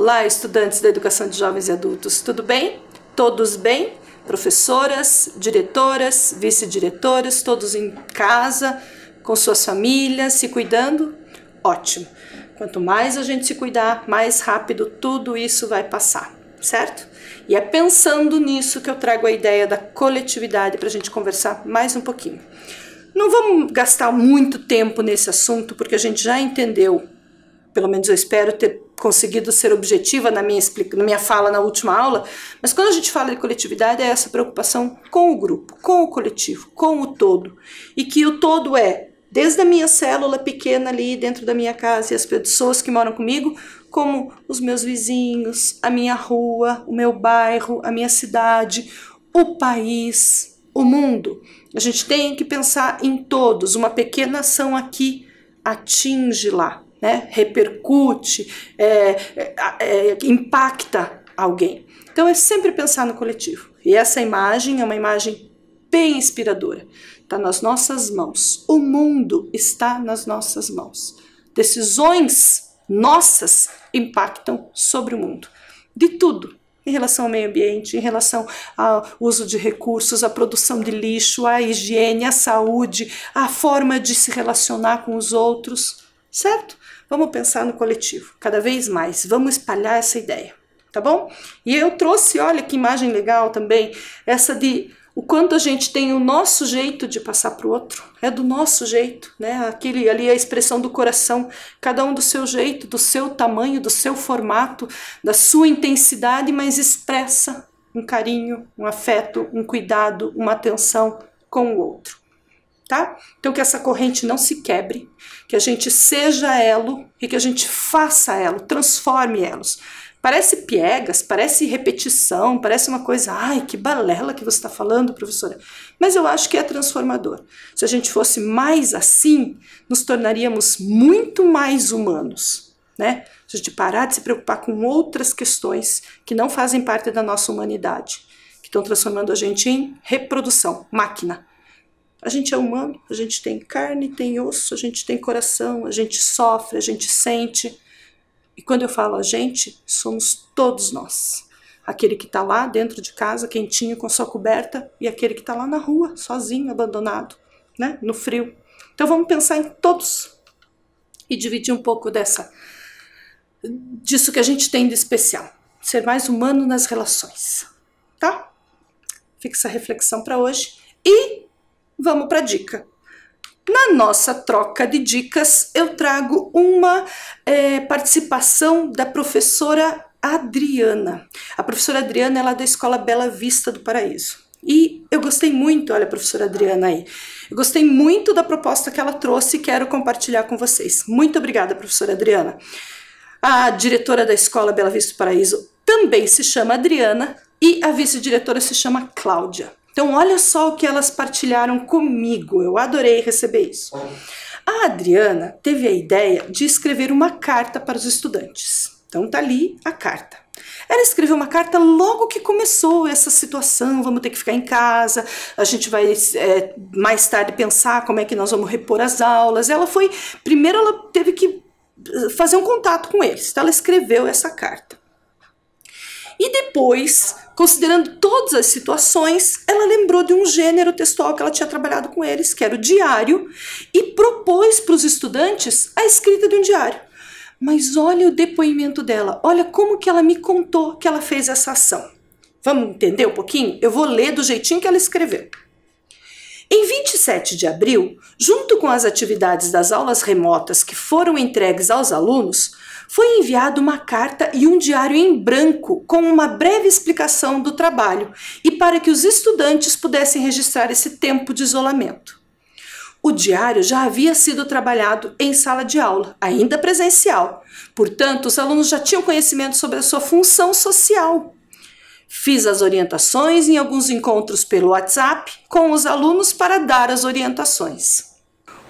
Olá, estudantes da Educação de Jovens e Adultos, tudo bem? Todos bem? Professoras, diretoras, vice-diretoras, todos em casa, com suas famílias, se cuidando? Ótimo! Quanto mais a gente se cuidar, mais rápido tudo isso vai passar, certo? E é pensando nisso que eu trago a ideia da coletividade para a gente conversar mais um pouquinho. Não vamos gastar muito tempo nesse assunto, porque a gente já entendeu, pelo menos eu espero ter conseguido ser objetiva na minha fala na última aula, mas quando a gente fala de coletividade é essa preocupação com o grupo, com o coletivo, com o todo. E que o todo é desde a minha célula pequena ali dentro da minha casa e as pessoas que moram comigo, como os meus vizinhos, a minha rua, o meu bairro, a minha cidade, o país, o mundo. A gente tem que pensar em todos. Uma pequena ação aqui atinge lá, né? Repercute, impacta alguém. Então é sempre pensar no coletivo. E essa imagem é uma imagem bem inspiradora. Está nas nossas mãos. O mundo está nas nossas mãos. Decisões nossas impactam sobre o mundo. De tudo. Em relação ao meio ambiente, em relação ao uso de recursos, à produção de lixo, à higiene, à saúde, à forma de se relacionar com os outros. Certo? Vamos pensar no coletivo. Cada vez mais. Vamos espalhar essa ideia. Tá bom? E eu trouxe, olha que imagem legal também, essa de o quanto a gente tem o nosso jeito de passar para o outro, é do nosso jeito, né? Aquele ali é a expressão do coração, cada um do seu jeito, do seu tamanho, do seu formato, da sua intensidade, mas expressa um carinho, um afeto, um cuidado, uma atenção com o outro, tá? Então que essa corrente não se quebre, que a gente seja elo e que a gente faça elo, transforme elos. Parece piegas, parece repetição, parece uma coisa, ai, que balela que você está falando, professora. Mas eu acho que é transformador. Se a gente fosse mais assim, nos tornaríamos muito mais humanos, né? Se a gente parar de se preocupar com outras questões que não fazem parte da nossa humanidade, que estão transformando a gente em reprodução, máquina. A gente é humano, a gente tem carne, tem osso, a gente tem coração, a gente sofre, a gente sente. E quando eu falo a gente, somos todos nós. Aquele que está lá dentro de casa, quentinho, com sua coberta, e aquele que está lá na rua, sozinho, abandonado, né? No frio. Então vamos pensar em todos e dividir um pouco disso que a gente tem de especial. Ser mais humano nas relações, tá? Fica essa reflexão para hoje e vamos para a dica. Na nossa troca de dicas, eu trago uma participação da professora Adriana. A professora Adriana ela é da Escola Bela Vista do Paraíso. E eu gostei muito, olha a professora Adriana aí, eu gostei muito da proposta que ela trouxe e quero compartilhar com vocês. Muito obrigada, professora Adriana. A diretora da Escola Bela Vista do Paraíso também se chama Adriana e a vice-diretora se chama Cláudia. Então, olha só o que elas partilharam comigo. Eu adorei receber isso. A Adriana teve a ideia de escrever uma carta para os estudantes. Então, tá ali a carta. Ela escreveu uma carta logo que começou essa situação. Vamos ter que ficar em casa. A gente vai mais tarde pensar como é que nós vamos repor as aulas. Primeiro ela teve que fazer um contato com eles. Então, ela escreveu essa carta. E depois, considerando todas as situações, ela lembrou de um gênero textual que ela tinha trabalhado com eles, que era o diário, e propôs para os estudantes a escrita de um diário. Mas olha o depoimento dela, olha como que ela me contou que ela fez essa ação. Vamos entender um pouquinho? Eu vou ler do jeitinho que ela escreveu. Em 27 de abril, junto com as atividades das aulas remotas que foram entregues aos alunos, foi enviada uma carta e um diário em branco com uma breve explicação do trabalho e para que os estudantes pudessem registrar esse tempo de isolamento. O diário já havia sido trabalhado em sala de aula, ainda presencial. Portanto, os alunos já tinham conhecimento sobre a sua função social. Fiz as orientações em alguns encontros pelo WhatsApp com os alunos para dar as orientações.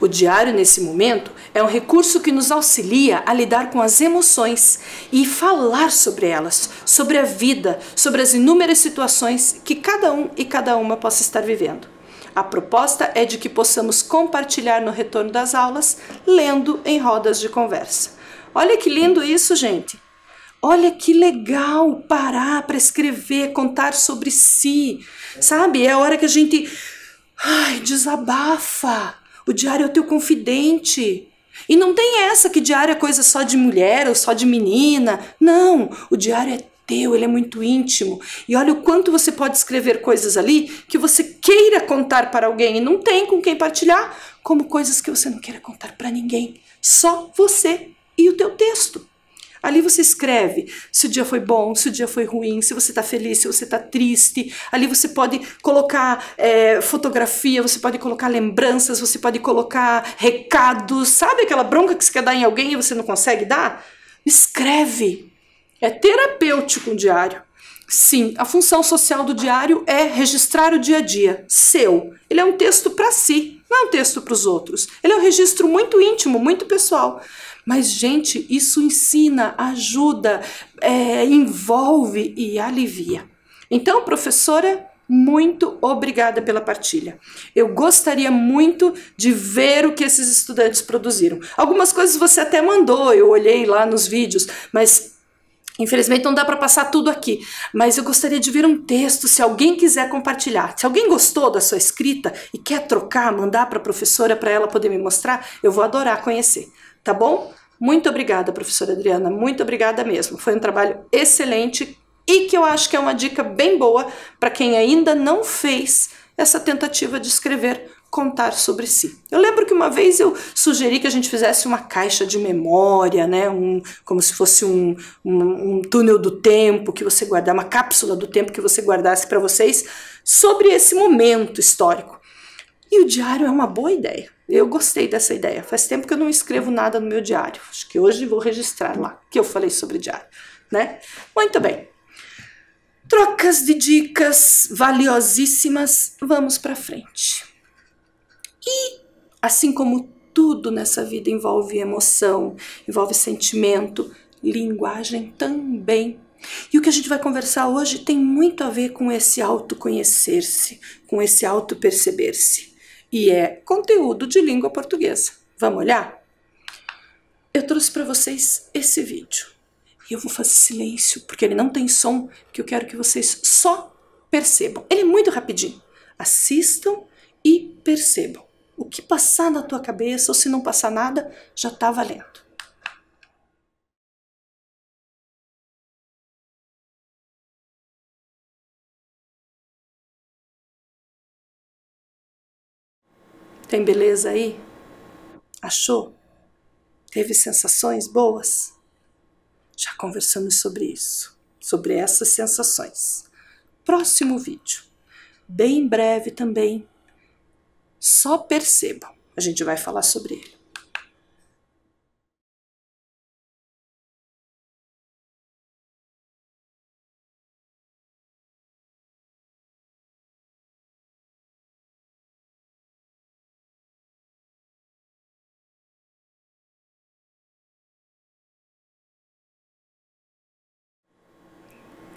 O diário, nesse momento, é um recurso que nos auxilia a lidar com as emoções e falar sobre elas, sobre a vida, sobre as inúmeras situações que cada um e cada uma possa estar vivendo. A proposta é de que possamos compartilhar no retorno das aulas, lendo em rodas de conversa. Olha que lindo isso, gente! Olha que legal parar para escrever, contar sobre si, sabe? É a hora que a gente desabafa. O diário é o teu confidente. E não tem essa que diário é coisa só de mulher ou só de menina. Não, o diário é teu, ele é muito íntimo. E olha o quanto você pode escrever coisas ali que você queira contar para alguém e não tem com quem partilhar, como coisas que você não queira contar para ninguém. Só você e o teu texto. Ali você escreve se o dia foi bom, se o dia foi ruim, se você está feliz, se você está triste. Ali você pode colocar fotografia, você pode colocar lembranças, você pode colocar recados. Sabe aquela bronca que você quer dar em alguém e você não consegue dar? Escreve. É terapêutico um diário. Sim, a função social do diário é registrar o dia a dia, seu. Ele é um texto para si, não é um texto para os outros. Ele é um registro muito íntimo, muito pessoal. Mas, gente, isso ensina, ajuda, envolve e alivia. Então, professora, muito obrigada pela partilha. Eu gostaria muito de ver o que esses estudantes produziram. Algumas coisas você até mandou, eu olhei lá nos vídeos, mas infelizmente não dá para passar tudo aqui, mas eu gostaria de ver um texto, se alguém quiser compartilhar. Se alguém gostou da sua escrita e quer trocar, mandar para a professora para ela poder me mostrar, eu vou adorar conhecer, tá bom? Muito obrigada, professora Adriana, muito obrigada mesmo. Foi um trabalho excelente e que eu acho que é uma dica bem boa para quem ainda não fez essa tentativa de escrever, contar sobre si. Eu lembro que uma vez eu sugeri que a gente fizesse uma caixa de memória, né? Como se fosse um túnel do tempo que você guardar, uma cápsula do tempo que você guardasse para vocês sobre esse momento histórico. E o diário é uma boa ideia. Eu gostei dessa ideia. Faz tempo que eu não escrevo nada no meu diário. Acho que hoje vou registrar lá que eu falei sobre diário, né? Muito bem. Trocas de dicas valiosíssimas. Vamos para frente. E, assim como tudo nessa vida envolve emoção, envolve sentimento, linguagem também. E o que a gente vai conversar hoje tem muito a ver com esse autoconhecer-se, com esse autoperceber-se. E é conteúdo de língua portuguesa. Vamos olhar? Eu trouxe para vocês esse vídeo. E eu vou fazer silêncio, porque ele não tem som, que eu quero que vocês só percebam. Ele é muito rapidinho. Assistam e percebam. O que passar na tua cabeça, ou se não passar nada, já está valendo. Tem beleza aí? Achou? Teve sensações boas? Já conversamos sobre isso, sobre essas sensações. Próximo vídeo, bem breve também, só percebam, a gente vai falar sobre ele.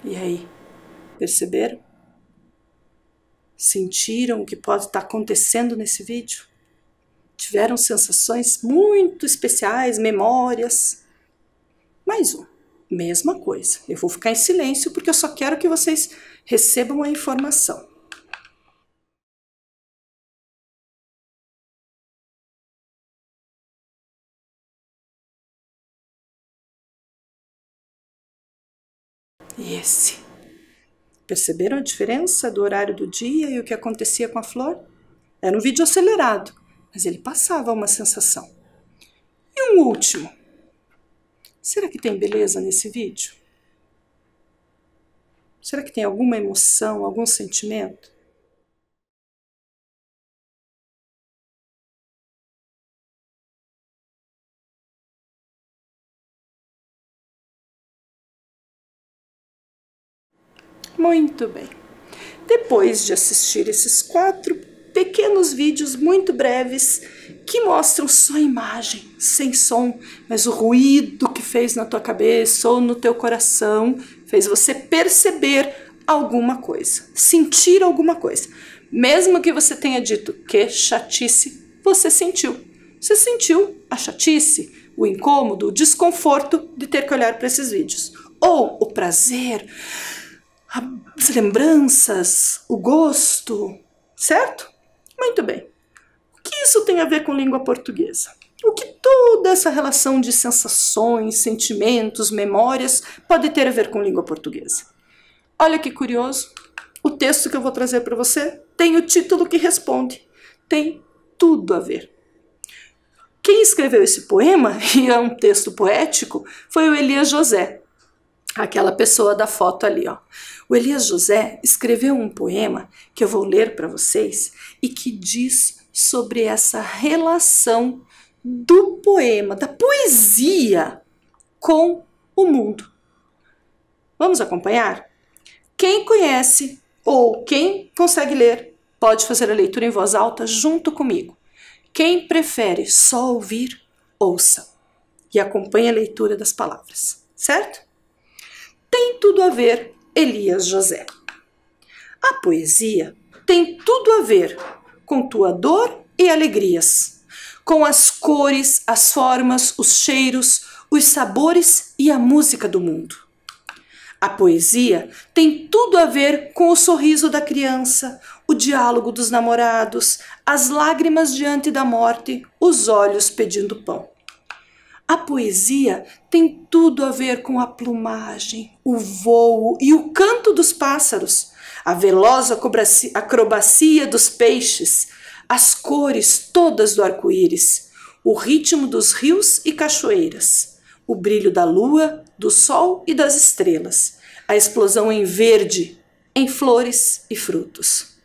E aí, perceberam? Sentiram o que pode estar acontecendo nesse vídeo? Tiveram sensações muito especiais, memórias? Mais um, mesma coisa. Eu vou ficar em silêncio porque eu só quero que vocês recebam a informação. E esse? Perceberam a diferença do horário do dia e o que acontecia com a flor? Era um vídeo acelerado, mas ele passava uma sensação. E um último. Será que tem beleza nesse vídeo? Será que tem alguma emoção, algum sentimento? Muito bem. Depois de assistir esses 4 pequenos vídeos muito breves que mostram só imagem, sem som, mas o ruído que fez na tua cabeça ou no teu coração fez você perceber alguma coisa, sentir alguma coisa. Mesmo que você tenha dito que chatice, você sentiu. Você sentiu a chatice, o incômodo, o desconforto de ter que olhar para esses vídeos. ou o prazer, as lembranças, o gosto, certo? Muito bem. O que isso tem a ver com língua portuguesa? O que toda essa relação de sensações, sentimentos, memórias pode ter a ver com língua portuguesa? Olha que curioso, o texto que eu vou trazer para você tem o título que responde. Tem tudo a ver. Quem escreveu esse poema, e é um texto poético, foi o Elias José, aquela pessoa da foto ali, ó. O Elias José escreveu um poema que eu vou ler para vocês e que diz sobre essa relação do poema, da poesia com o mundo. Vamos acompanhar? Quem conhece ou quem consegue ler pode fazer a leitura em voz alta junto comigo. Quem prefere só ouvir, ouça e acompanhe a leitura das palavras, certo? Tem tudo a ver, Elias José. A poesia tem tudo a ver com tua dor e alegrias, com as cores, as formas, os cheiros, os sabores e a música do mundo. A poesia tem tudo a ver com o sorriso da criança, o diálogo dos namorados, as lágrimas diante da morte, os olhos pedindo pão. A poesia tem tudo a ver com a plumagem, o voo e o canto dos pássaros, a veloz acrobacia dos peixes, as cores todas do arco-íris, o ritmo dos rios e cachoeiras, o brilho da lua, do sol e das estrelas, a explosão em verde, em flores e frutos.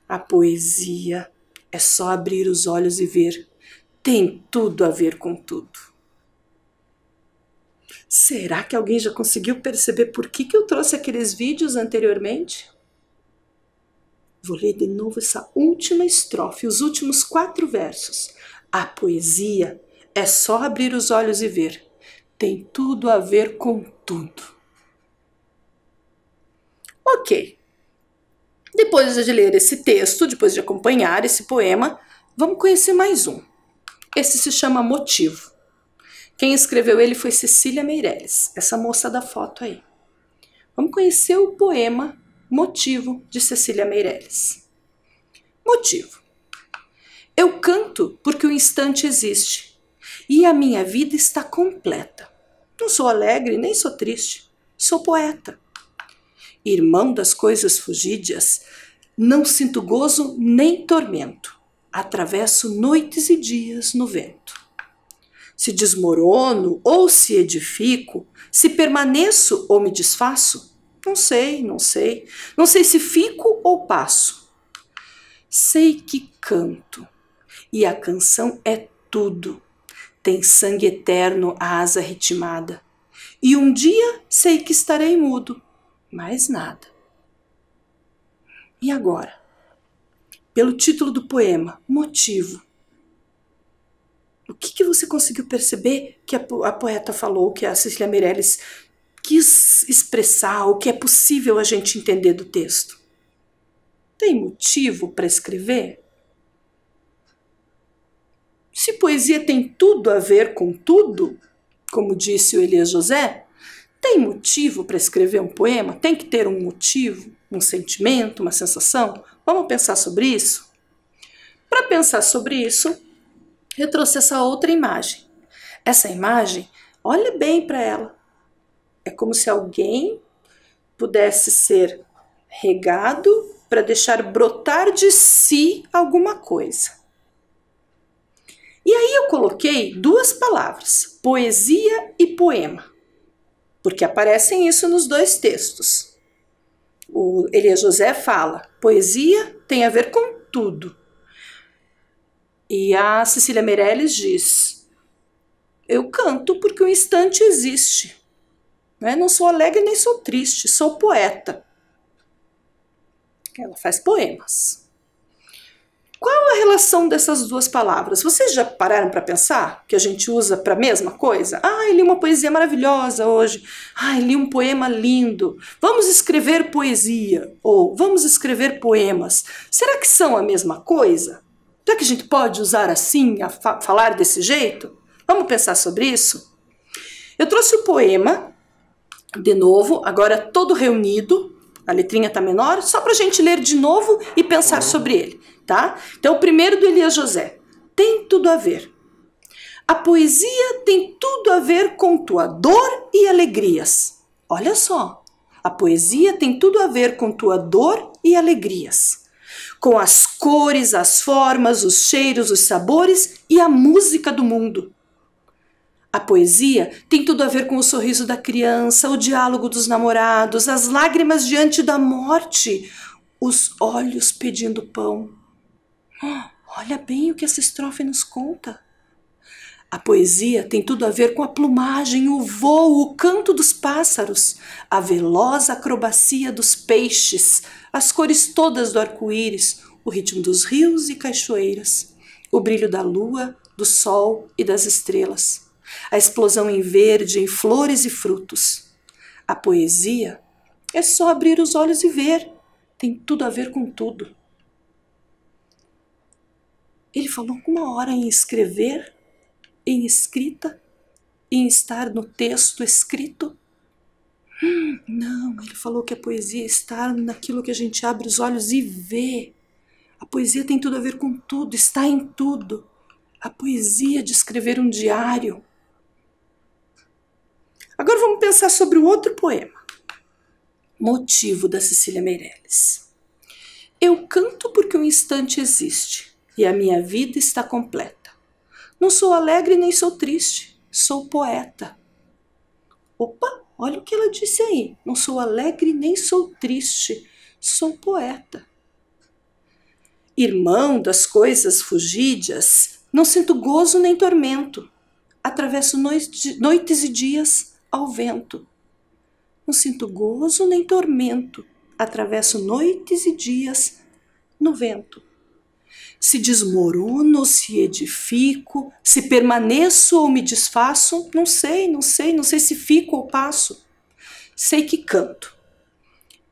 A poesia é só abrir os olhos e ver. Tem tudo a ver com tudo. Será que alguém já conseguiu perceber por que eu trouxe aqueles vídeos anteriormente? Vou ler de novo essa última estrofe, os últimos 4 versos. A poesia é só abrir os olhos e ver. Tem tudo a ver com tudo. Ok. Depois de ler esse texto, depois de acompanhar esse poema, vamos conhecer mais um. Esse se chama Motivo. Quem escreveu ele foi Cecília Meirelles, essa moça da foto aí. Vamos conhecer o poema Motivo, de Cecília Meirelles. Motivo. Eu canto porque o instante existe e a minha vida está completa. Não sou alegre nem sou triste, sou poeta. Irmão das coisas fugídias, não sinto gozo nem tormento. Atravesso noites e dias no vento. Se desmorono ou se edifico, se permaneço ou me desfaço, não sei. Não sei se fico ou passo. Sei que canto, e a canção é tudo. Tem sangue eterno a asa ritmada. E um dia sei que estarei mudo, mais nada. E agora? Pelo título do poema, Motivo. O que você conseguiu perceber que a poeta falou, que a Cecília Meirelles quis expressar, o que é possível a gente entender do texto? Tem motivo para escrever? Se poesia tem tudo a ver com tudo, como disse o Elias José, tem motivo para escrever um poema? Tem que ter um motivo, um sentimento, uma sensação? Vamos pensar sobre isso? Para pensar sobre isso, eu trouxe essa outra imagem. Essa imagem, olha bem para ela. É como se alguém pudesse ser regado para deixar brotar de si alguma coisa. E aí eu coloquei 2 palavras, poesia e poema, porque aparecem isso nos 2 textos. O Elias José fala, poesia tem a ver com tudo. E a Cecília Meirelles diz, eu canto porque o instante existe. Não sou alegre nem sou triste, sou poeta. Ela faz poemas. Qual a relação dessas 2 palavras? Vocês já pararam para pensar que a gente usa para a mesma coisa? Eu li uma poesia maravilhosa hoje. Li um poema lindo. Vamos escrever poesia. Ou vamos escrever poemas. Será que são a mesma coisa? Será que a gente pode usar assim, falar desse jeito? Vamos pensar sobre isso? Eu trouxe o poema De novo, agora todo reunido, a letrinha tá menor, só para a gente ler de novo e pensar sobre ele, tá? Então, o primeiro do Elias José. Tem tudo a ver. A poesia tem tudo a ver com tua dor e alegrias. Olha só, a poesia tem tudo a ver com tua dor e alegrias. Com as cores, as formas, os cheiros, os sabores e a música do mundo. A poesia tem tudo a ver com o sorriso da criança, o diálogo dos namorados, as lágrimas diante da morte, os olhos pedindo pão. Olha bem o que essa estrofe nos conta. A poesia tem tudo a ver com a plumagem, o voo, o canto dos pássaros, a veloz acrobacia dos peixes, as cores todas do arco-íris, o ritmo dos rios e cachoeiras, o brilho da lua, do sol e das estrelas, a explosão em verde, em flores e frutos. A poesia é só abrir os olhos e ver, tem tudo a ver com tudo. Ele falou uma hora em escrever, em escrita, em estar no texto escrito. Não, ele falou que a poesia está naquilo que a gente abre os olhos e vê. A poesia tem tudo a ver com tudo, está em tudo. A poesia de escrever um diário. Agora vamos pensar sobre o outro poema. Motivo, da Cecília Meirelles. Eu canto porque um instante existe e a minha vida está completa. Não sou alegre nem sou triste, sou poeta. Opa, olha o que ela disse aí. Não sou alegre nem sou triste, sou poeta. Irmão das coisas fugídias, não sinto gozo nem tormento. Atravesso noites e dias ao vento. Não sinto gozo nem tormento. Atravesso noites e dias no vento. Se desmorono ou se edifico, se permaneço ou me desfaço, não sei se fico ou passo. Sei que canto.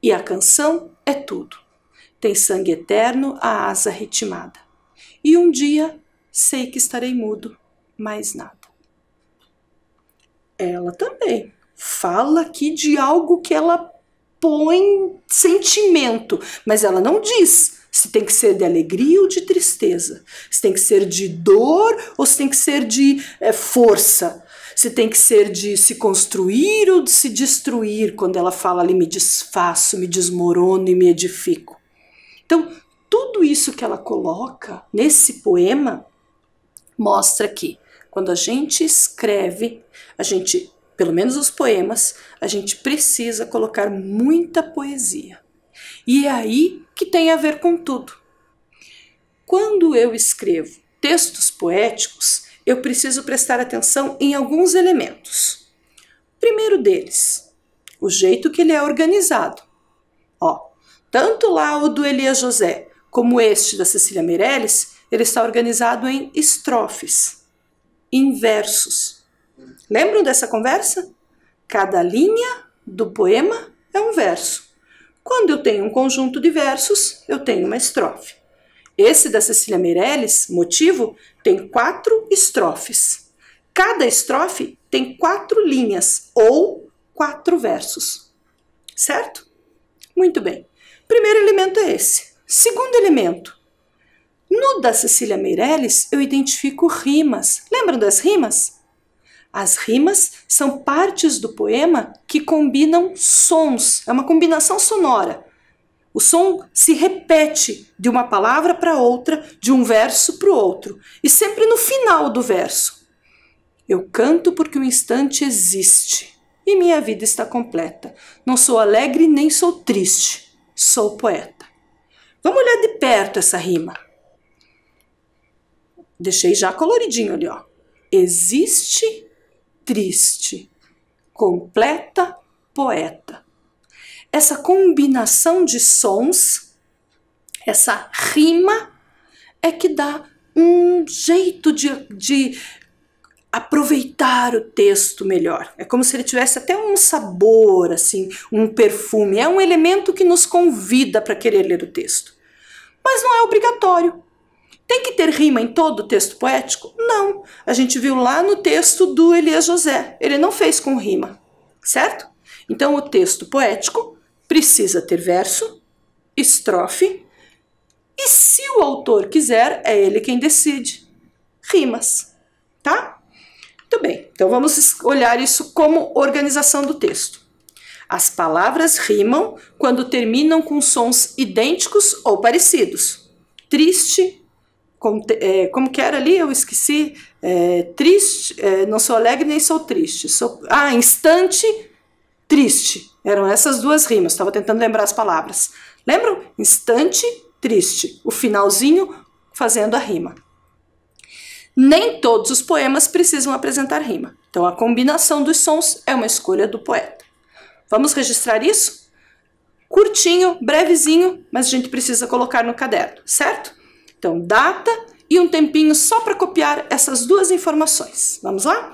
E a canção é tudo. Tem sangue eterno, a asa ritmada. E um dia sei que estarei mudo, mais nada. Ela também fala aqui de algo que ela põe sentimento, mas ela não diz se tem que ser de alegria ou de tristeza, se tem que ser de dor ou se tem que ser de força, se tem que ser de se construir ou de se destruir, quando ela fala ali me desfaço, me desmorono e me edifico. Então, tudo isso que ela coloca nesse poema mostra que quando a gente escreve, pelo menos os poemas, a gente precisa colocar muita poesia. E é aí que tem a ver com tudo. Quando eu escrevo textos poéticos, eu preciso prestar atenção em alguns elementos. Primeiro deles, o jeito que ele é organizado. Tanto lá o do Elias José como este da Cecília Meirelles, ele está organizado em estrofes, em versos. Lembram dessa conversa? Cada linha do poema é um verso. Quando eu tenho um conjunto de versos, eu tenho uma estrofe. Esse da Cecília Meirelles, Motivo, tem 4 estrofes. Cada estrofe tem 4 linhas ou 4 versos. Certo? Muito bem. Primeiro elemento é esse. Segundo elemento. No da Cecília Meirelles, eu identifico rimas. Lembram das rimas? As rimas são partes do poema que combinam sons, é uma combinação sonora. O som se repete de uma palavra para outra, de um verso para o outro, e sempre no final do verso. Eu canto porque o instante existe e minha vida está completa. Não sou alegre nem sou triste, sou poeta. Vamos olhar de perto essa rima. Deixei já coloridinho ali, ó. Existe triste, completa, poeta. Essa combinação de sons, essa rima, é que dá um jeito de aproveitar o texto melhor. É como se ele tivesse até um sabor, assim, um perfume. É um elemento que nos convida para querer ler o texto. Mas não é obrigatório. Tem que ter rima em todo o texto poético? Não. A gente viu lá no texto do Elias José. Ele não fez com rima, certo? Então, o texto poético precisa ter verso, estrofe, e se o autor quiser, é ele quem decide, rimas, tá? Muito bem, então vamos olhar isso como organização do texto. As palavras rimam quando terminam com sons idênticos ou parecidos. Triste, como que era ali? Eu esqueci. Triste, não sou alegre nem sou triste. Instante, triste. Eram essas duas rimas, estava tentando lembrar as palavras. Lembram? Instante, triste. O finalzinho fazendo a rima. Nem todos os poemas precisam apresentar rima. Então, a combinação dos sons é uma escolha do poeta. Vamos registrar isso? Curtinho, brevezinho, mas a gente precisa colocar no caderno, certo? Então, data e um tempinho só para copiar essas duas informações. Vamos lá?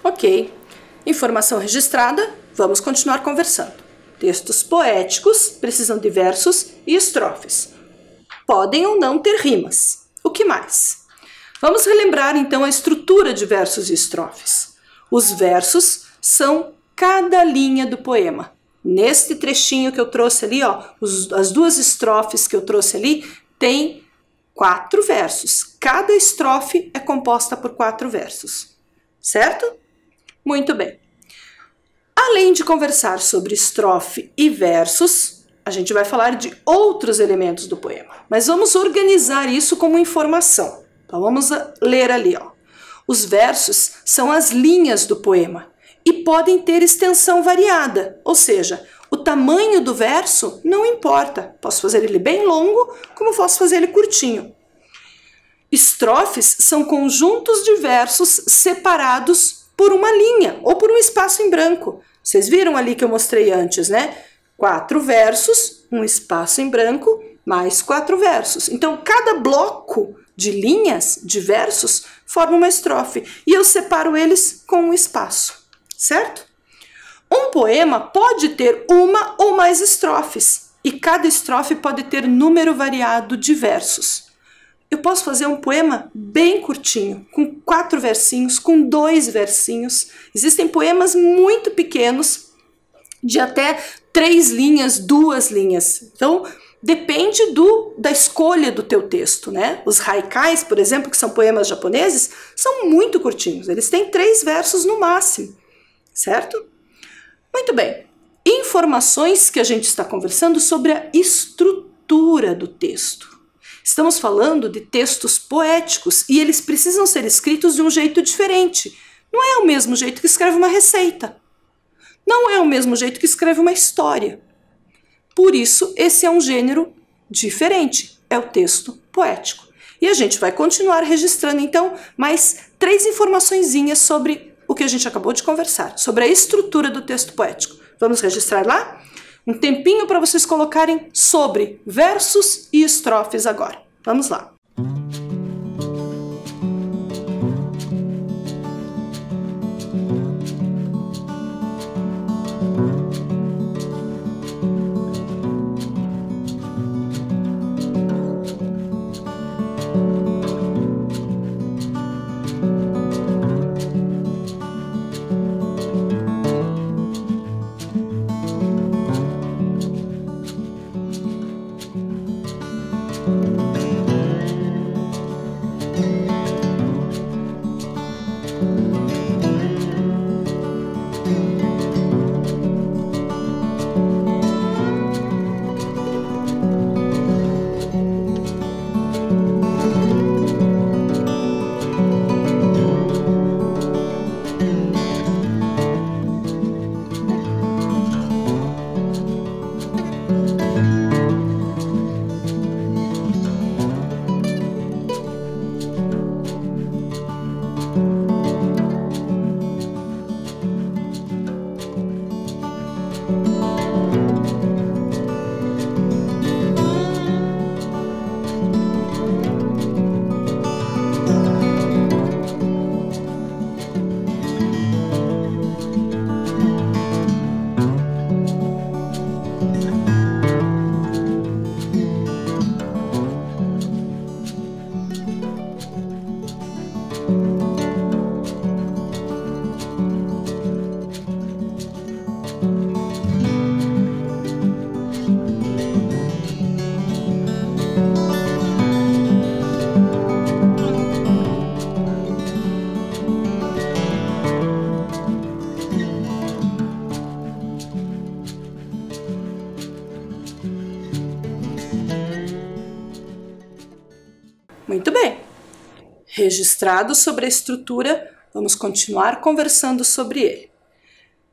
Ok, informação registrada, vamos continuar conversando. Textos poéticos precisam de versos e estrofes. Podem ou não ter rimas. O que mais? Vamos relembrar então a estrutura de versos e estrofes. Os versos são cada linha do poema. Neste trechinho que eu trouxe ali, as duas estrofes que eu trouxe ali, tem 4 versos. Cada estrofe é composta por 4 versos. Certo? Muito bem. Além de conversar sobre estrofe e versos, a gente vai falar de outros elementos do poema. Mas vamos organizar isso como informação. Então vamos ler ali. Os versos são as linhas do poema e podem ter extensão variada, ou seja, o tamanho do verso não importa. Posso fazer ele bem longo, como posso fazer ele curtinho. Estrofes são conjuntos de versos separados por uma linha ou por um espaço em branco. Vocês viram ali que eu mostrei antes, né? 4 versos, um espaço em branco, mais 4 versos. Então, cada bloco de linhas, de versos, forma uma estrofe. E eu separo eles com um espaço, certo? Um poema pode ter uma ou mais estrofes. E cada estrofe pode ter número variado de versos. Eu posso fazer um poema bem curtinho, com 4 versinhos, com 2 versinhos. Existem poemas muito pequenos, de até 3 linhas, 2 linhas. Então, depende da escolha do teu texto, né? Os haikais, por exemplo, que são poemas japoneses, são muito curtinhos. Eles têm 3 versos no máximo, certo? Muito bem. Informações que a gente está conversando sobre a estrutura do texto. Estamos falando de textos poéticos e eles precisam ser escritos de um jeito diferente. Não é o mesmo jeito que escreve uma receita. Não é o mesmo jeito que escreve uma história. Por isso, esse é um gênero diferente. É o texto poético. E a gente vai continuar registrando, então, mais 3 informaçõezinhas sobre o que a gente acabou de conversar, sobre a estrutura do texto poético. Vamos registrar lá? Um tempinho para vocês colocarem sobre versos e estrofes agora. Vamos lá. Muito bem. Registrado sobre a estrutura, vamos continuar conversando sobre ele.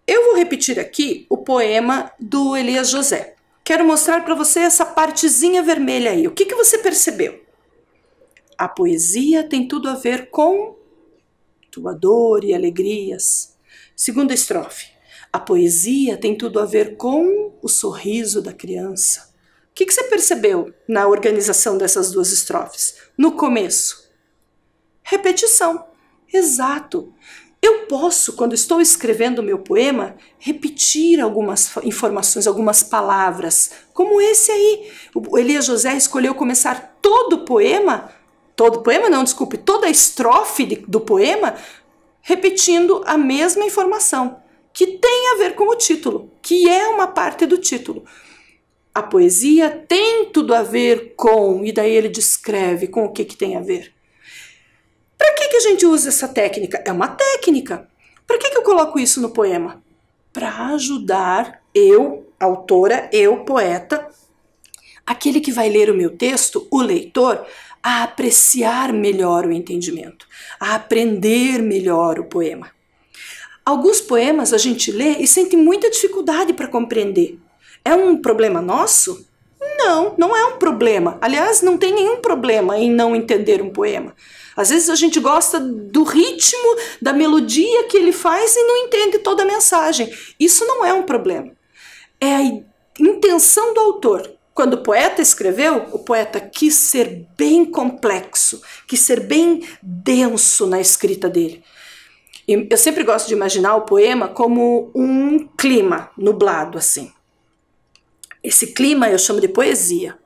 Eu vou repetir aqui o poema do Elias José. Quero mostrar para você essa partezinha vermelha aí. O que você percebeu? A poesia tem tudo a ver com tua dor e alegrias. Segunda estrofe. A poesia tem tudo a ver com o sorriso da criança. O que você percebeu na organização dessas 2 estrofes? No começo, repetição. Exato. Eu posso, quando estou escrevendo o meu poema, repetir algumas informações, algumas palavras, como esse aí. O Elias José escolheu começar toda a estrofe do poema, repetindo a mesma informação, que tem a ver com o título, que é uma parte do título. A poesia tem tudo a ver com, e daí ele descreve com o que tem a ver. Para que a gente usa essa técnica? É uma técnica. Para que eu coloco isso no poema? Para ajudar eu, autora, eu, poeta, aquele que vai ler o meu texto, o leitor, a apreciar melhor o entendimento, a aprender melhor o poema. Alguns poemas a gente lê e sente muita dificuldade para compreender. É um problema nosso? Não, não é um problema. Aliás, não tem nenhum problema em não entender um poema. Às vezes a gente gosta do ritmo, da melodia que ele faz e não entende toda a mensagem. Isso não é um problema. É a intenção do autor. Quando o poeta escreveu, o poeta quis ser bem complexo, quis ser bem denso na escrita dele. Eu sempre gosto de imaginar o poema como um clima nublado, assim. Esse clima eu chamo de poesia.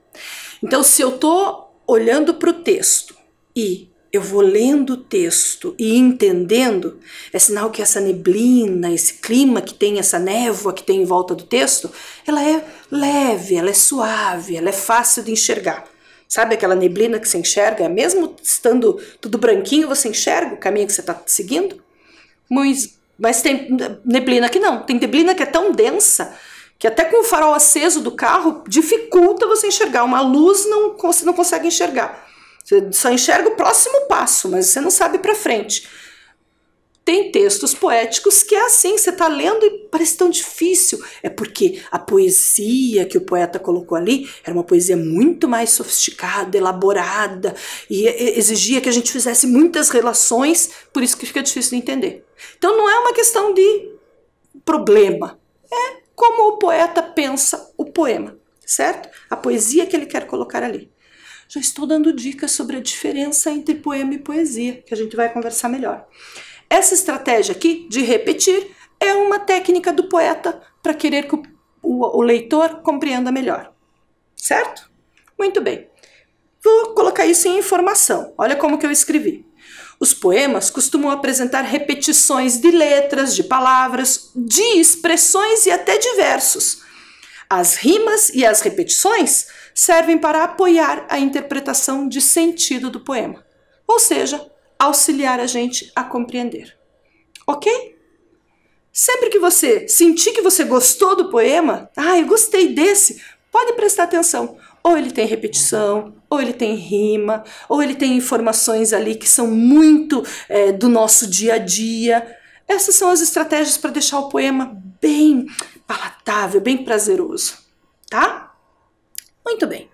Então, se eu estou olhando para o texto e eu vou lendo o texto e entendendo, é sinal que essa neblina, esse clima que tem, essa névoa que tem em volta do texto, ela é leve, ela é suave, ela é fácil de enxergar. Sabe aquela neblina que você enxerga? Mesmo estando tudo branquinho, você enxerga o caminho que você está seguindo? Mas tem neblina que não. Tem neblina que é tão densa que até com o farol aceso do carro dificulta você enxergar. Uma luz você não consegue enxergar. Você só enxerga o próximo passo, mas você não sabe para frente. Tem textos poéticos que é assim, você está lendo e parece tão difícil. É porque a poesia que o poeta colocou ali era uma poesia muito mais sofisticada, elaborada, e exigia que a gente fizesse muitas relações, por isso que fica difícil de entender. Então não é uma questão de problema, é como o poeta pensa o poema, certo? A poesia que ele quer colocar ali. Já estou dando dicas sobre a diferença entre poema e poesia, que a gente vai conversar melhor. Essa estratégia aqui, de repetir, é uma técnica do poeta para querer que o leitor compreenda melhor. Certo? Muito bem. Vou colocar isso em informação. Olha como que eu escrevi. Os poemas costumam apresentar repetições de letras, de palavras, de expressões e até de versos. As rimas e as repetições servem para apoiar a interpretação de sentido do poema, ou seja, auxiliar a gente a compreender. Ok? Sempre que você sentir que você gostou do poema, eu gostei desse, pode prestar atenção. Ou ele tem repetição, ou ele tem rima, ou ele tem informações ali que são muito do nosso dia a dia. Essas são as estratégias para deixar o poema bem palatável, bem prazeroso, tá? Muito bem.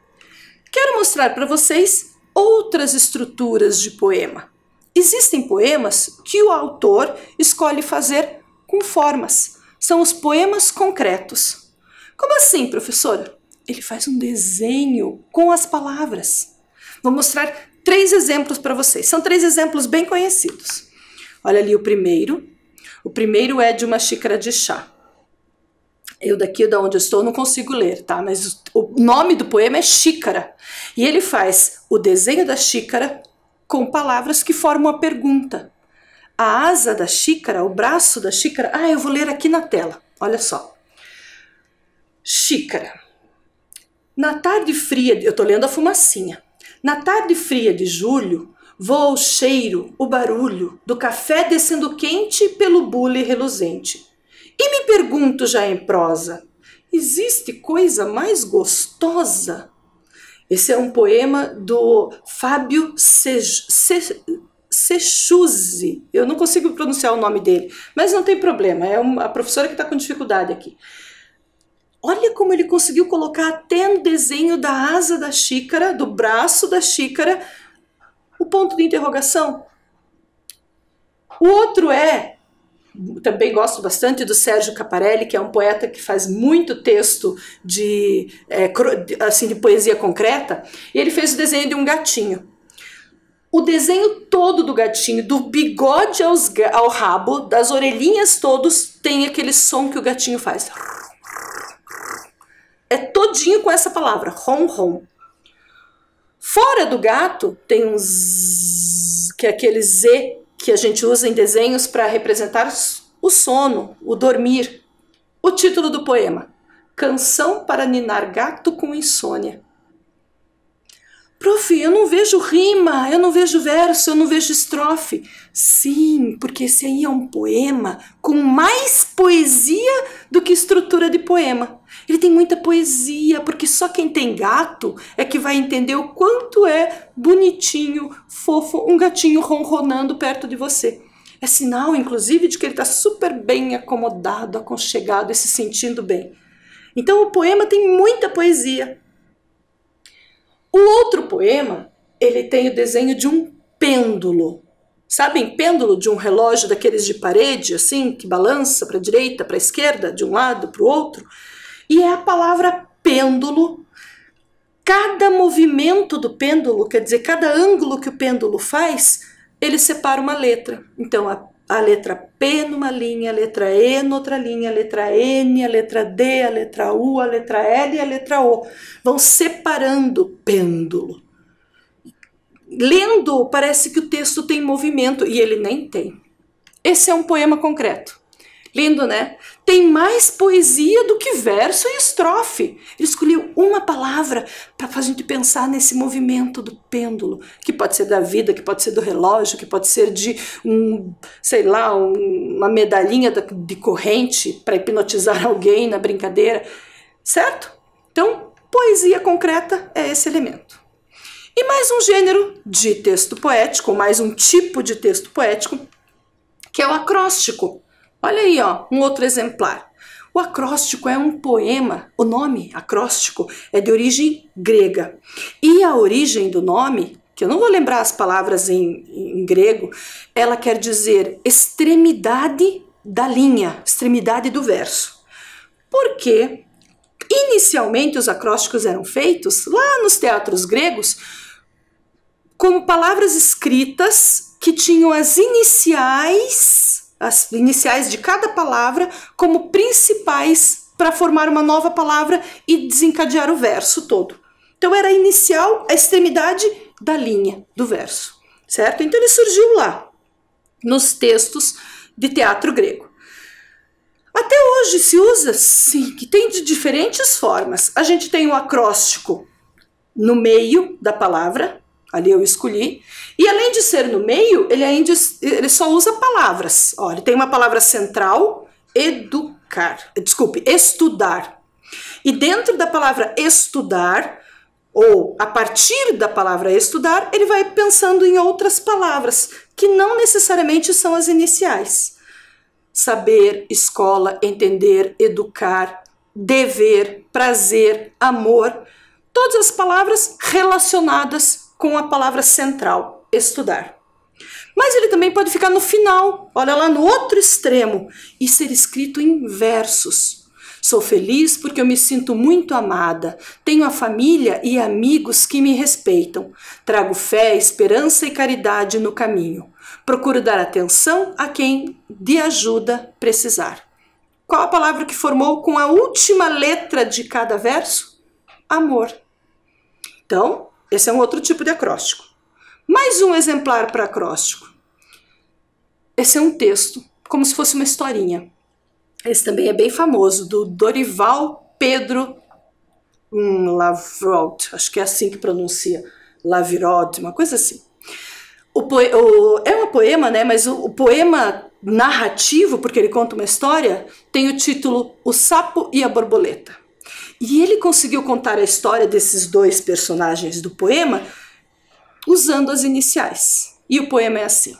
Quero mostrar para vocês outras estruturas de poema. Existem poemas que o autor escolhe fazer com formas. São os poemas concretos. Como assim, professora? Ele faz um desenho com as palavras. Vou mostrar 3 exemplos para vocês. São 3 exemplos bem conhecidos. Olha ali o primeiro. O primeiro é de uma xícara de chá. Eu daqui de onde eu estou não consigo ler, tá? Mas o nome do poema é Xícara. E ele faz o desenho da xícara com palavras que formam a pergunta. A asa da xícara, o braço da xícara... eu vou ler aqui na tela. Olha só. Xícara. Na tarde fria... Eu estou lendo a fumacinha. Na tarde fria de julho, voa o cheiro, o barulho do café descendo quente pelo bule reluzente. E me pergunto já em prosa, existe coisa mais gostosa? Esse é um poema do Fábio Sechuzzi. Eu não consigo pronunciar o nome dele, mas não tem problema, é a professora que está com dificuldade aqui. Olha como ele conseguiu colocar até no desenho da asa da xícara, do braço da xícara, o ponto de interrogação. O outro também gosto bastante do Sérgio Caparelli, que é um poeta que faz muito texto de poesia concreta, e ele fez o desenho de um gatinho. O desenho todo do gatinho, do bigode ao rabo, das orelhinhas todos, tem aquele som que o gatinho faz. É todinho com essa palavra, rom, rom. Fora do gato tem um zzz, que é aquele Z que a gente usa em desenhos para representar o sono, o dormir. O título do poema: Canção para ninar gato com insônia. Prof, eu não vejo rima, eu não vejo verso, eu não vejo estrofe. Sim, porque esse aí é um poema com mais poesia do que estrutura de poema. Ele tem muita poesia, porque só quem tem gato é que vai entender o quanto é bonitinho, fofo, um gatinho ronronando perto de você. É sinal, inclusive, de que ele está super bem acomodado, aconchegado e se sentindo bem. Então o poema tem muita poesia. O outro poema, ele tem o desenho de um pêndulo. Sabem, pêndulo de um relógio daqueles de parede, assim, que balança para a direita, para a esquerda, de um lado para o outro? E é a palavra pêndulo. Cada movimento do pêndulo, quer dizer, cada ângulo que o pêndulo faz, ele separa uma letra. Então, a letra P numa linha, a letra E noutra linha, a letra N, a letra D, a letra U, a letra L e a letra O. Vão separando o pêndulo. Lendo, parece que o texto tem movimento, e ele nem tem. Esse é um poema concreto. Lindo, né? Tem mais poesia do que verso e estrofe. Ele escolheu uma palavra para a gente pensar nesse movimento do pêndulo, que pode ser da vida, que pode ser do relógio, que pode ser de sei lá, uma medalhinha de corrente para hipnotizar alguém na brincadeira, certo? Então, poesia concreta é esse elemento. E mais um gênero de texto poético, mais um tipo de texto poético, que é o acróstico. Olha aí, ó, um outro exemplar. O acróstico é um poema, o nome acróstico é de origem grega. E a origem do nome, que eu não vou lembrar as palavras em grego, ela quer dizer extremidade da linha, extremidade do verso. Porque inicialmente os acrósticos eram feitos lá nos teatros gregos como palavras escritas que tinham as iniciais de cada palavra como principais para formar uma nova palavra e desencadear o verso todo. Então era inicial, a extremidade da linha do verso, certo? Então ele surgiu lá, nos textos de teatro grego. Até hoje se usa, sim, que tem de diferentes formas. A gente tem o acróstico no meio da palavra, ali eu escolhi, e além de ser no meio, ele só usa palavras. Ó, ele tem uma palavra central, estudar. E dentro da palavra estudar, ou a partir da palavra estudar, ele vai pensando em outras palavras, que não necessariamente são as iniciais. Saber, escola, entender, educar, dever, prazer, amor, todas as palavras relacionadas com a palavra central, estudar. Mas ele também pode ficar no final, olha lá no outro extremo, e ser escrito em versos. Sou feliz porque eu me sinto muito amada, tenho a família e amigos que me respeitam, trago fé, esperança e caridade no caminho, procuro dar atenção a quem de ajuda precisar. Qual a palavra que formou com a última letra de cada verso? Amor. Então, esse é um outro tipo de acróstico. Mais um exemplar para acróstico. Esse é um texto, como se fosse uma historinha. Esse também é bem famoso, do Dorival Pedro Lavrod, acho que é assim que pronuncia, Lavrod, uma coisa assim. É um poema, né? Mas o poema narrativo, porque ele conta uma história, tem o título O Sapo e a Borboleta. E ele conseguiu contar a história desses dois personagens do poema usando as iniciais. E o poema é assim.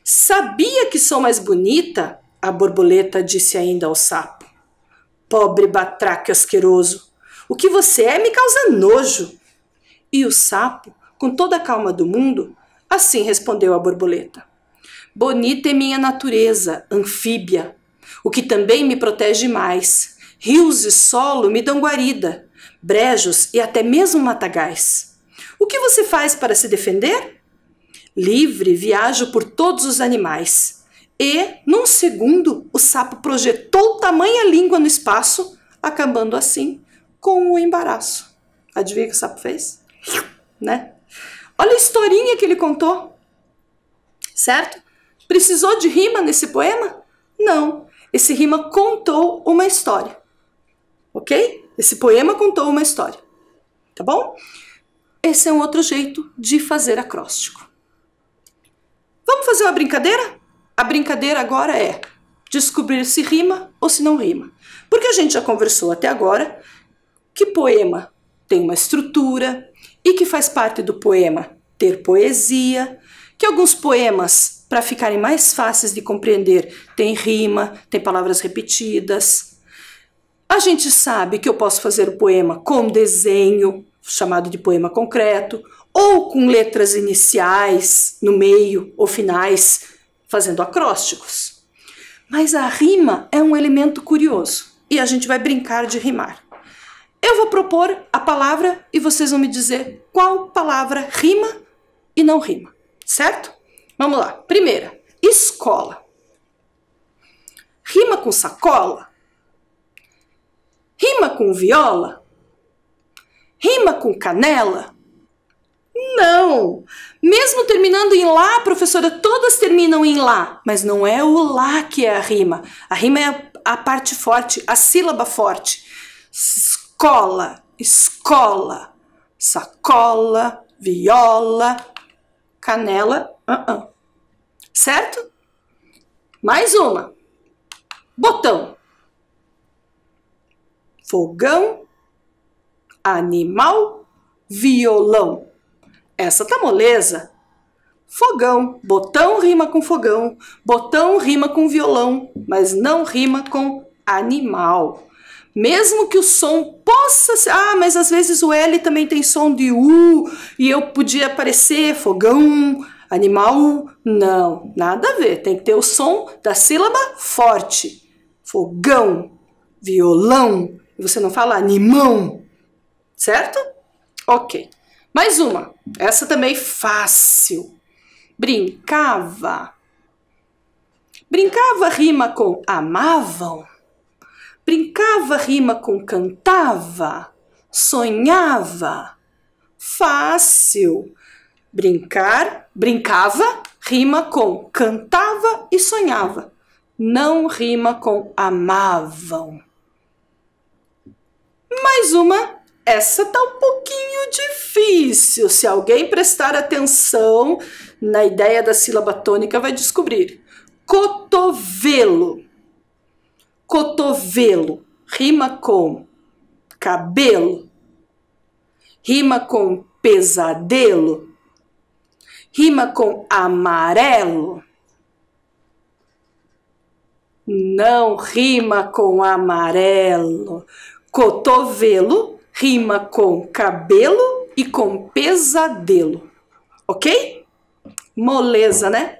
Sabia que sou mais bonita? A borboleta disse ainda ao sapo. Pobre batraque asqueroso, o que você é me causa nojo. E o sapo, com toda a calma do mundo, assim respondeu a borboleta. Bonita é minha natureza, anfíbia, o que também me protege mais. Rios e solo me dão guarida, brejos e até mesmo matagais. O que você faz para se defender? Livre, viajo por todos os animais. E, num segundo, o sapo projetou tamanha língua no espaço, acabando assim com o embaraço. Adivinha o que o sapo fez? Né? Olha a historinha que ele contou. Certo? Precisou de rima nesse poema? Não. Esse rima contou uma história. Ok? Esse poema contou uma história. Tá bom? Esse é um outro jeito de fazer acróstico. Vamos fazer uma brincadeira? A brincadeira agora é descobrir se rima ou se não rima. Porque a gente já conversou até agora que poema tem uma estrutura e que faz parte do poema ter poesia, que alguns poemas, para ficarem mais fáceis de compreender, tem rima, tem palavras repetidas. A gente sabe que eu posso fazer o poema com desenho, chamado de poema concreto, ou com letras iniciais no meio ou finais, fazendo acrósticos. Mas a rima é um elemento curioso e a gente vai brincar de rimar. Eu vou propor a palavra e vocês vão me dizer qual palavra rima e não rima, certo? Vamos lá. Primeira, escola. Rima com sacola? Rima com viola? Rima com canela? Não! Mesmo terminando em lá, professora, todas terminam em lá, mas não é o lá que é a rima. A rima é a parte forte, a sílaba forte. Escola, escola, sacola, viola, canela, certo? Mais uma. Botão. Fogão, animal, violão. Essa tá moleza. Fogão, botão rima com fogão, botão rima com violão, mas não rima com animal. Mesmo que o som possa ser... mas às vezes o L também tem som de U, e eu podia aparecer fogão, animal. Não, nada a ver. Tem que ter o som da sílaba forte. Fogão, violão. E você não fala animão, certo? Ok. Mais uma. Essa também fácil. Brincava. Brincava rima com amavam. Brincava rima com cantava. Sonhava. Fácil. Brincar, brincava, rima com cantava e sonhava. Não rima com amavam. Mais uma. Essa tá um pouquinho difícil. Se alguém prestar atenção na ideia da sílaba tônica, vai descobrir. Cotovelo. Cotovelo. Rima com cabelo. Rima com pesadelo. Rima com amarelo. Não rima com amarelo. Cotovelo rima com cabelo e com pesadelo. Ok? Moleza, né?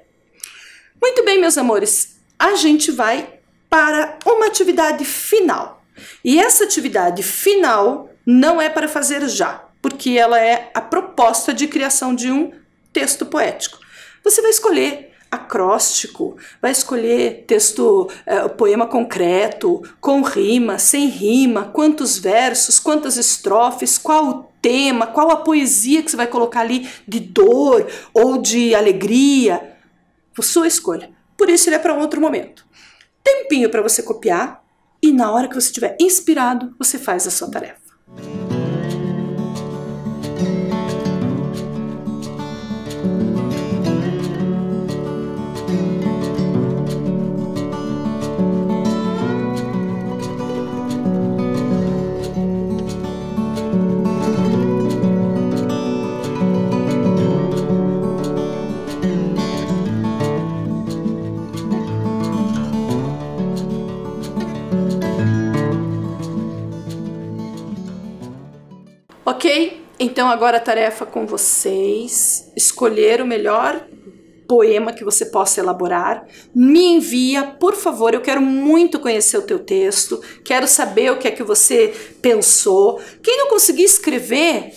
Muito bem, meus amores. A gente vai para uma atividade final. E essa atividade final não é para fazer já, porque ela é a proposta de criação de um texto poético. Você vai escolher acróstico, vai escolher texto, poema concreto, com rima, sem rima, quantos versos, quantas estrofes, qual o tema, qual a poesia que você vai colocar ali de dor ou de alegria. Sua escolha. Por isso ele é para outro momento. Tempinho para você copiar e na hora que você estiver inspirado, você faz a sua tarefa. Ok? Então agora a tarefa com vocês, escolher o melhor poema que você possa elaborar. Me envia, por favor, eu quero muito conhecer o teu texto, quero saber o que é que você pensou. Quem não conseguir escrever,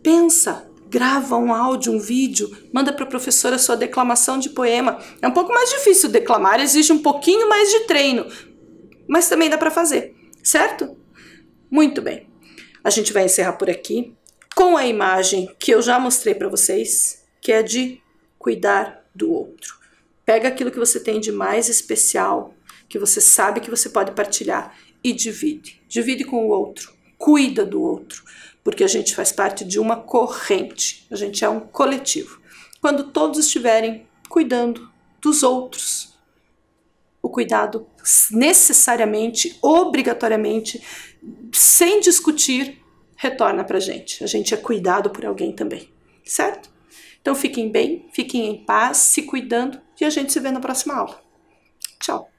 pensa, grava um áudio, um vídeo, manda para a professora a sua declamação de poema. É um pouco mais difícil declamar, exige um pouquinho mais de treino, mas também dá para fazer, certo? Muito bem. A gente vai encerrar por aqui com a imagem que eu já mostrei para vocês, que é de cuidar do outro. Pega aquilo que você tem de mais especial, que você sabe que você pode partilhar e divide. Divide com o outro, cuida do outro, porque a gente faz parte de uma corrente, a gente é um coletivo. Quando todos estiverem cuidando dos outros, o cuidado necessariamente, obrigatoriamente, sem discutir, retorna pra gente. A gente é cuidado por alguém também, certo? Então fiquem bem, fiquem em paz, se cuidando e a gente se vê na próxima aula. Tchau!